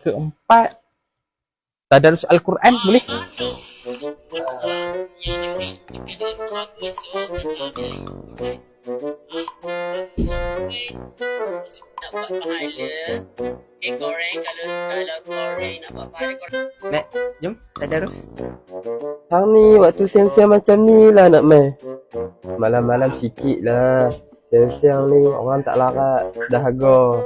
Keempat, tadarus Al-Quran boleh? Nak buat pahala, goreng. Kalau goreng nak buat pahala goreng. Mek, jom tadarus. Hang ni waktu siang-siang macam ni lah nak main. Malam-malam sikit lah. Siang-siang ni orang tak larat. Dahaga.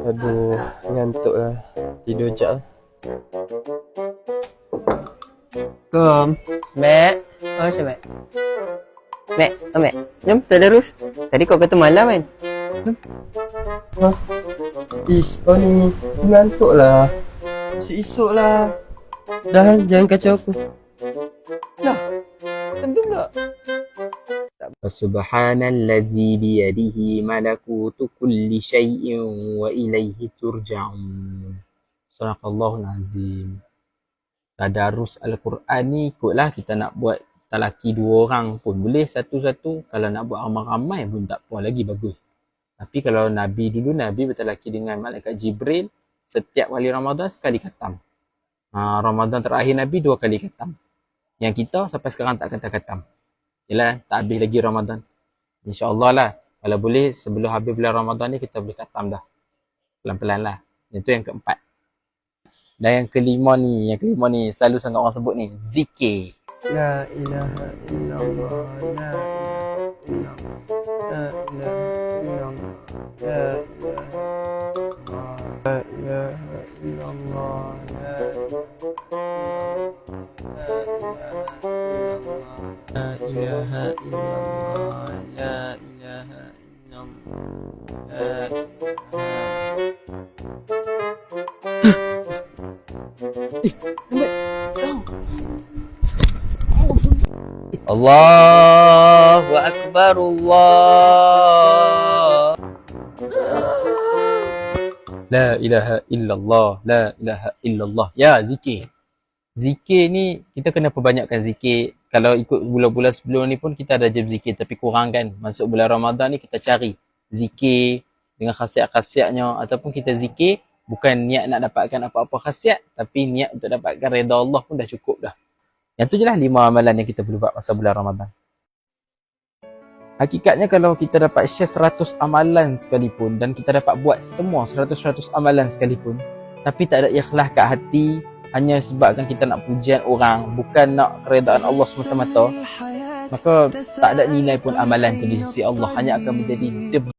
Aduh, ngantuk lah. Tidur jap lah. Kom. Mek. Oh, siapa Mek? Mek, oh Mek. Jom tadarus. Tadi kau kata malam kan? Ish, kau ni ngantuk lah. Esok lah. Dah, jangan kacau aku. Lah. Tentu pula. Subhanalladzi biyadihi malakutu kulli syai'in wa ilaihi turja'un. Sadaqallahul azim. Tadarus Al-Quran ni ikutlah kita nak buat talaki 2 orang pun boleh satu-satu. Kalau nak buat ramai-ramai pun tak apa lagi bagus. Tapi kalau Nabi dulu, Nabi bertalaki dengan malaikat Jibril setiap kali Ramadan sekali khatam. Ramadan terakhir Nabi 2 kali khatam. Yang kita sampai sekarang tak khatam. Yalah, tak habis lagi Ramadan. InsyaAllah lah. Kalau boleh sebelum habis bulan Ramadan ni kita boleh khatam dah. Pelan-pelan lah. Itu yang keempat. Dan yang kelima ni selalu sangat orang sebut ni, zikir. La ilaha illallah. La ilaha illallah. La ilaha illallah. La ilaha Allahu Akbar, Allah. La ilaha illallah, la ilaha illallah. Ya, zikir. Zikir ni, kita kena perbanyakkan zikir. Kalau ikut bulan-bulan sebelum ni pun kita ada jam zikir, tapi kurang kan. Masuk bulan Ramadan ni kita cari zikir dengan khasiat-khasiatnya. Ataupun kita zikir, bukan niat nak dapatkan apa-apa khasiat, tapi niat untuk dapatkan redha Allah pun dah cukup dah. Yang tu je lah 5 amalan yang kita perlu buat masa bulan Ramadan. Hakikatnya kalau kita dapat share 100 amalan sekalipun dan kita dapat buat semua 100 amalan sekalipun, tapi tak ada ikhlas kat hati, hanya sebabkan kita nak pujian orang, bukan nak keredaan Allah semata-mata, maka tak ada nilai pun amalan tu di sisi Allah, hanya akan menjadi debu.